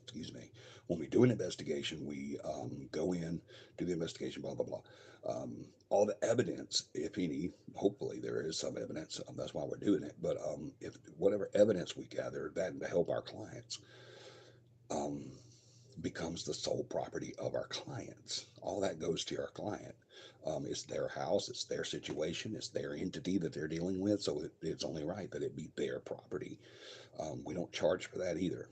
excuse me, when we do an investigation, we go in, do the investigation, blah, blah, blah. All the evidence, if any, hopefully there is some evidence, that's why we're doing it. But if whatever evidence we gather, that to help our clients, um, becomes the sole property of our clients. All that goes to our client. It's their house, it's their situation, it's their entity that they're dealing with, so it's only right that it be their property. We don't charge for that either.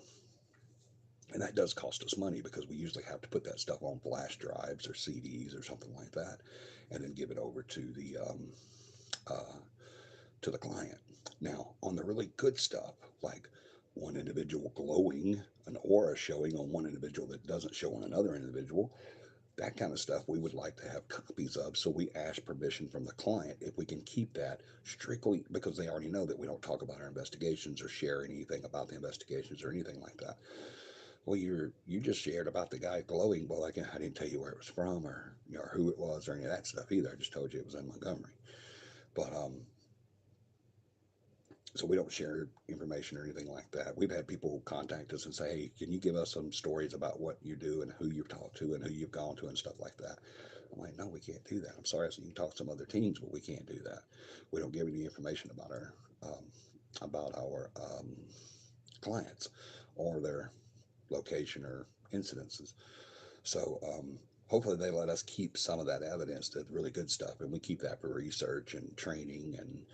And that does cost us money because we usually have to put that stuff on flash drives or CDs or something like that, and then give it over uh, to the client. Now, on the really good stuff, like one individual glowing, an aura showing on one individual that doesn't show on another individual, that kind of stuff we would like to have copies of. So we ask permission from the client if we can keep that strictly because they already know that we don't talk about our investigations or share anything about the investigations or anything like that. Well, you just shared about the guy glowing. Well, I didn't tell you where it was from or who it was or any of that stuff either. I just told you it was in Montgomery. But so we don't share information or anything like that. We've had people contact us and say, "Hey, can you give us some stories about what you do and who you've talked to and who you've gone to and stuff like that?" I'm like, "No, we can't do that. I'm sorry, so you can talk to some other teams, but we can't do that. We don't give any information um, about our clients or their location or incidences." So hopefully they let us keep some of that evidence, that really good stuff, and we keep that for research and training, and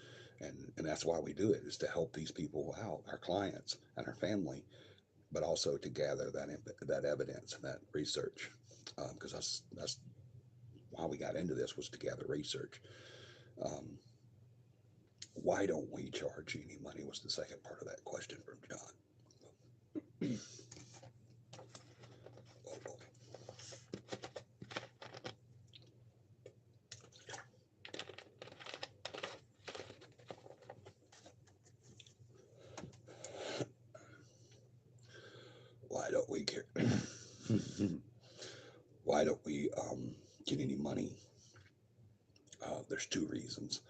that's why we do it, is to help these people out, our clients and our family, but also to gather that evidence and that research, because that's why we got into this, was to gather research. Um, why don't we charge any money was the second part of that question from John. Why don't we care? Why don't we get any money? There's two reasons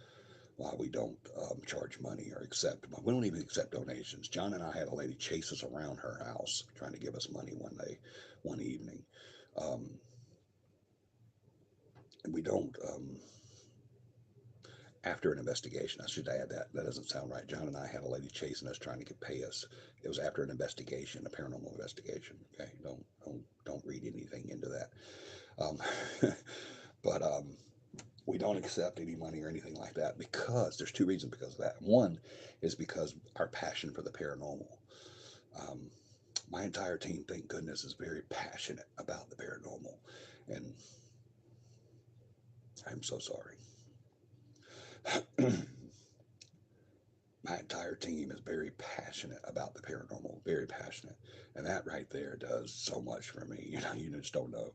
why we don't charge money or accept money. We don't even accept donations. John and I had a lady chase us around her house trying to give us money one evening. Um, and we don't, after an investigation, I should add that. That doesn't sound right. John and I had a lady chasing us trying to pay us. It was after an investigation, a paranormal investigation. Okay, don't read anything into that. Um, but we don't accept any money or anything like that because there's two reasons because of that. One is because our passion for the paranormal. Um, my entire team, thank goodness, is very passionate about the paranormal, and I'm so sorry. My entire team is very passionate about the paranormal, very passionate, and that right there does so much for me. You just don't know.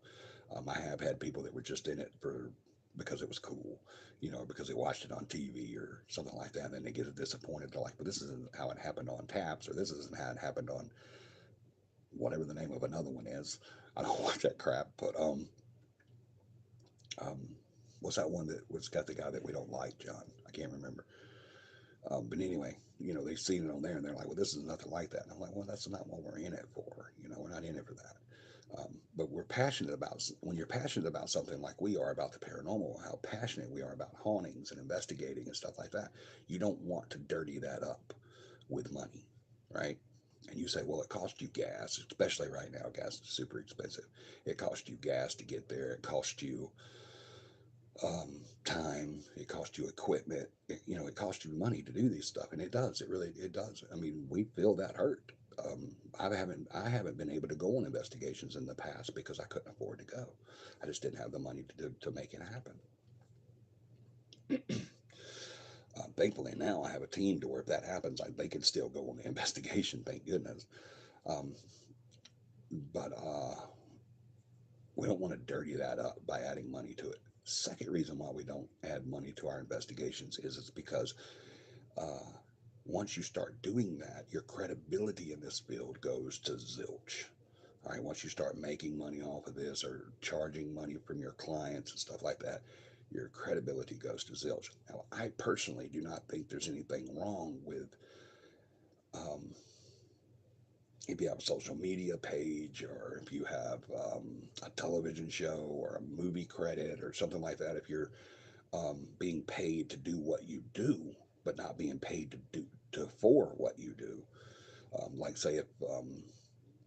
I have had people that were just in it for because it was cool, because they watched it on TV or something like that, and then they get disappointed. They're like, "But this isn't how it happened on Taps, or this isn't how it happened on whatever the name of another one is." I don't watch that crap, but um, what's that one that was got the guy that we don't like, John? I can't remember. But anyway, they've seen it on there and they're like, well, this is nothing like that. And I'm like, well, that's not what we're in it for. We're not in it for that. But we're passionate about, when you're passionate about something like we are about the paranormal, how passionate we are about hauntings and investigating and stuff like that, you don't want to dirty that up with money, right? And you say, well, it costs you gas, especially right now. Gas is super expensive. It costs you gas to get there. It costs you time, it costs you equipment, it costs you money to do these stuff, and it does. It really, it does. I mean, we feel that hurt. I haven't been able to go on investigations in the past because I couldn't afford to go. I just didn't have the money to make it happen. Thankfully now I have a team to where if that happens, they can still go on the investigation. Thank goodness. Um, but we don't want to dirty that up by adding money to it. Second reason why we don't add money to our investigations is it's because uh, once you start doing that, your credibility in this field goes to zilch. All right, once you start making money off of this or charging money from your clients and stuff like that, your credibility goes to zilch. Now, I personally do not think there's anything wrong with um, if you have a social media page or if you have a television show or a movie credit or something like that, if you're being paid to do what you do, but not being paid for what you do. Like say if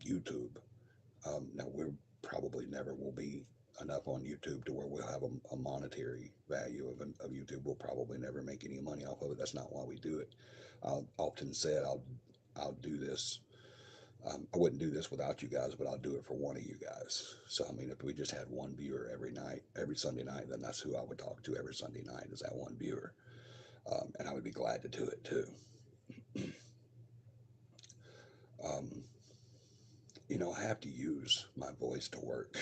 YouTube, now we're probably never will be enough on YouTube to where we'll have a monetary value of YouTube. We'll probably never make any money off of it. That's not why we do it. I'll often said I'll do this. I wouldn't do this without you guys, but I'll do it for one of you guys. So I mean, if we just had one viewer every night, every Sunday night, then that's who I would talk to every Sunday night is that one viewer, and I would be glad to do it too. Um, I have to use my voice to work.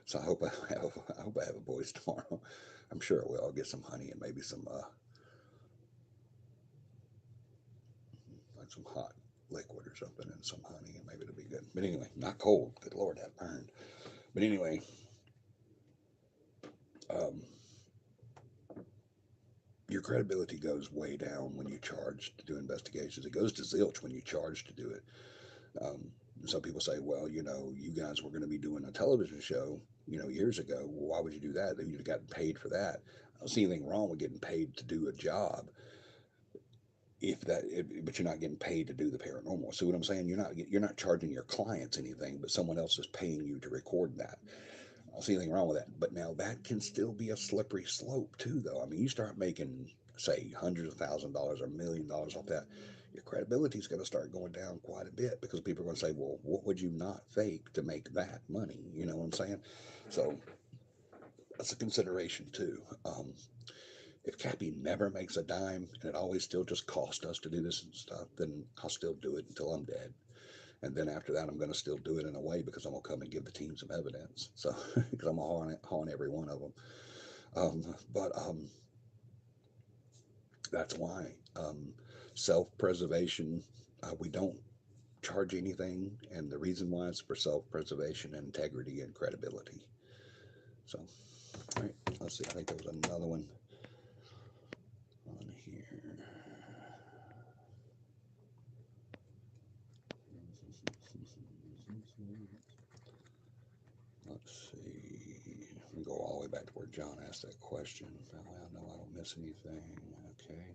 So I hope I have a voice tomorrow. I'm sure it will. I'll get some honey and maybe some like some hot liquid or something and some honey and maybe it'll be good. But anyway, not cold. Good Lord, that burned. But anyway, um, your credibility goes way down when you charge to do investigations. It goes to zilch when you charge to do it. Um, some people say, well, you guys were going to be doing a television show, years ago. Well, why would you do that? You'd have gotten paid for that. I don't see anything wrong with getting paid to do a job but you're not getting paid to do the paranormal. See what I'm saying? You're not charging your clients anything, but someone else is paying you to record that. I don't see anything wrong with that. But now that can still be a slippery slope too, though. I mean, you start making, say, hundreds of $1,000s or $1 million off that, your credibility is going to start going down quite a bit because people are going to say, well, what would you not fake to make that money? You know what I'm saying? So that's a consideration too. If CAPI never makes a dime and it always still just costs us to do this and stuff, then I'll still do it until I'm dead. And then after that, I'm going to still do it in a way because I'm going to come and give the team some evidence. So, because I'm going to haunt every one of them. But that's why self preservation, we don't charge anything. And the reason why is for self preservation, integrity, and credibility. So, all right, let's see. I think there was another one on here. Let's see. We go all the way back to where John asked that question. That way I know I don't miss anything. Okay.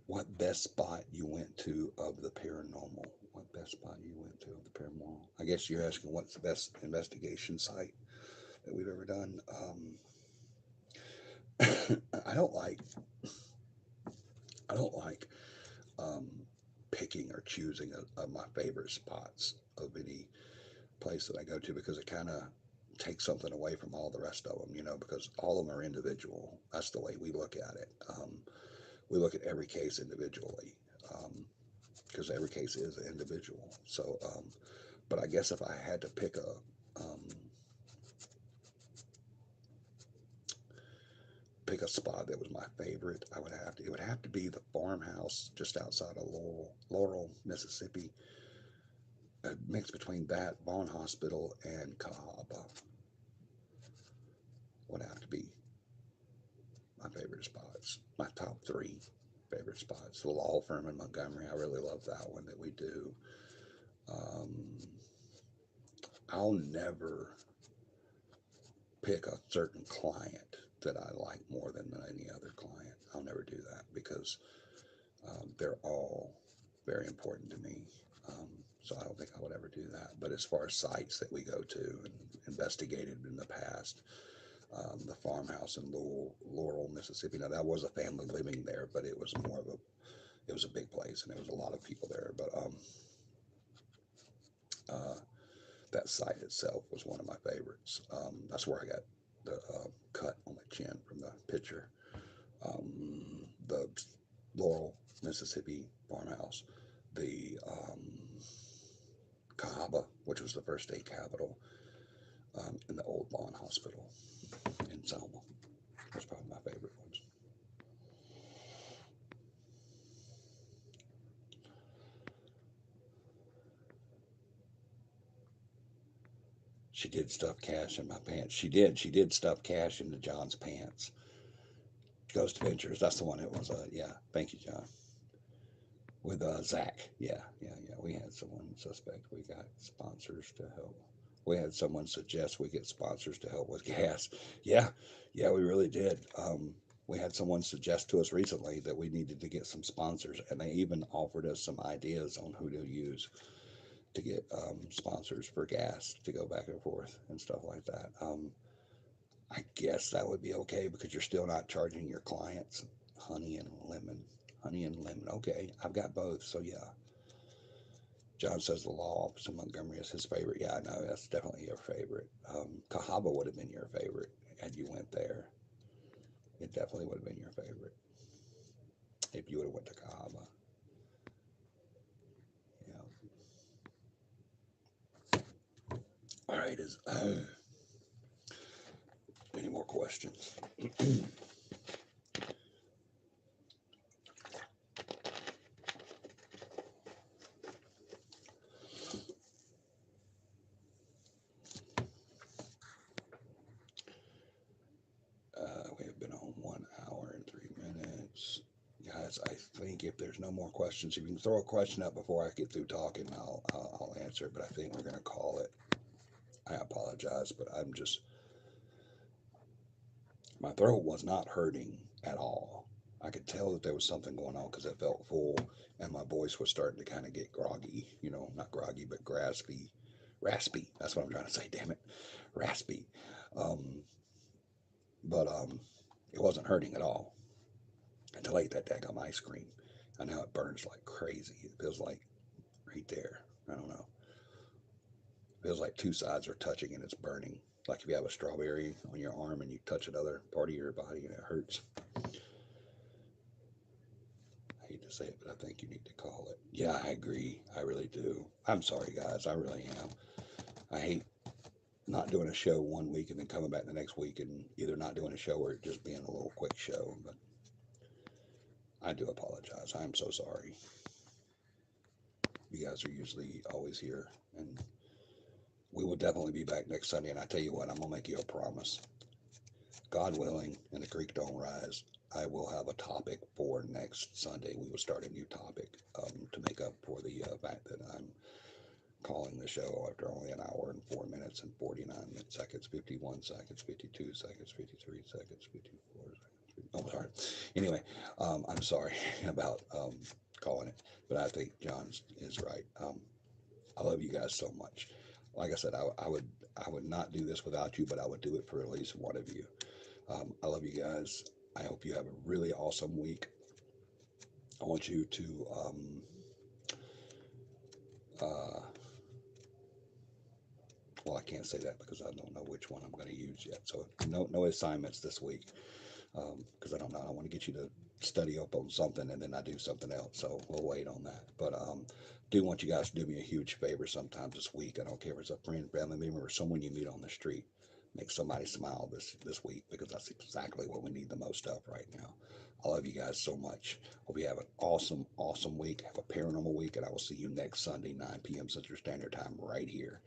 What best spot you went to of the paranormal? What best spot you went to of the paranormal? I guess you're asking what's the best investigation site that we've ever done. I don't like. I don't like um, picking or choosing my favorite spots of any place that I go to because it kind of takes something away from all the rest of them, because all of them are individual. That's the way we look at it. We look at every case individually, because every case is an individual. So, but I guess if I had to pick a spot that was my favorite, it would have to be the farmhouse just outside of Laurel, Mississippi. A mix between that, Vaughn Hospital, and Cahaba would have to be my favorite spots. My top three favorite spots. The law firm in Montgomery, I really love that one that we do. Um, I'll never pick a certain client that I like more than any other client. I'll never do that because they're all very important to me. Um, so I don't think I would ever do that. But as far as sites that we go to and investigated in the past, the farmhouse in Laurel, Mississippi. Now that was a family living there, but it was it was a big place and there was a lot of people there. But uh, that site itself was one of my favorites. That's where I got the cut on the chin from the picture. The Laurel, Mississippi farmhouse, the Cahaba, which was the first state capital, and the old Vaughn Hospital in Selma. That's probably my favorite ones. She did stuff cash in my pants. She did. She did stuff cash into John's pants. Ghost Ventures. That's the one it was. Yeah. Thank you, John. With Zach. Yeah. Yeah. Yeah. We had someone suspect. We got sponsors to help. We had someone suggest we get sponsors to help with gas. Yeah. Yeah. We really did. We had someone suggest to us recently that we needed to get some sponsors, and they even offered us some ideas on who to use to get sponsors for gas to go back and forth and stuff like that. I guess that would be okay because you're still not charging your clients honey and lemon. Honey and lemon. Okay, I've got both. So yeah. John says the law office in Montgomery is his favorite. Yeah, I know that's definitely your favorite. Cahaba would have been your favorite had you went there. It definitely would have been your favorite if you would have went to Cahaba. Yeah. All right. Is any more questions? We have been on 1 hour and 3 minutes. Guys, I think if there's no more questions, if you can throw a question up before I get through talking, I'll answer it. But I think we're going to call it. I apologize, but my throat was not hurting at all. I could tell that there was something going on because it felt full and my voice was starting to kind of get groggy, not groggy, but raspy. That's what I'm trying to say, damn it. Raspy. Um, but it wasn't hurting at all until I ate that daggum ice cream. And now it burns like crazy. It feels like right there. I don't know. It feels like two sides are touching and it's burning. Like if you have a strawberry on your arm and you touch another part of your body and it hurts. I hate to say it, but I think you need to call it. Yeah, I agree. I really do. I'm sorry, guys. I really am. I hate not doing a show 1 week and then coming back the next week and either not doing a show or it just being a little quick show. But I do apologize. I'm so sorry. You guys are usually always here, and we will definitely be back next Sunday. And I tell you what, I'm gonna make you a promise. God willing, and the creek don't rise, I will have a topic for next Sunday. We will start a new topic to make up for the fact that I'm calling the show after only an hour and 4 minutes and 49 seconds, 51 seconds, 52 seconds, 53 seconds, 54 seconds. Oh, sorry. Anyway, I'm sorry about calling it, but I think John is right. I love you guys so much. Like I said, I would not do this without you, but I would do it for at least one of you. I love you guys. I hope you have a really awesome week. I want you to uh, Well, I can't say that because I don't know which one I'm going to use yet. So no assignments this week because I don't know. I want to get you to study up on something and then I do something else. So we'll wait on that. But do want you guys to do me a huge favor sometime this week. I don't care if it's a friend, family member, or someone you meet on the street. Make somebody smile this week because that's exactly what we need the most of right now. I love you guys so much. Hope you have an awesome, awesome week. Have a paranormal week, and I will see you next Sunday, 9 p.m. Central Standard Time, right here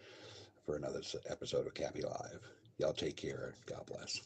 for another episode of CAPI Live. Y'all take care. God bless.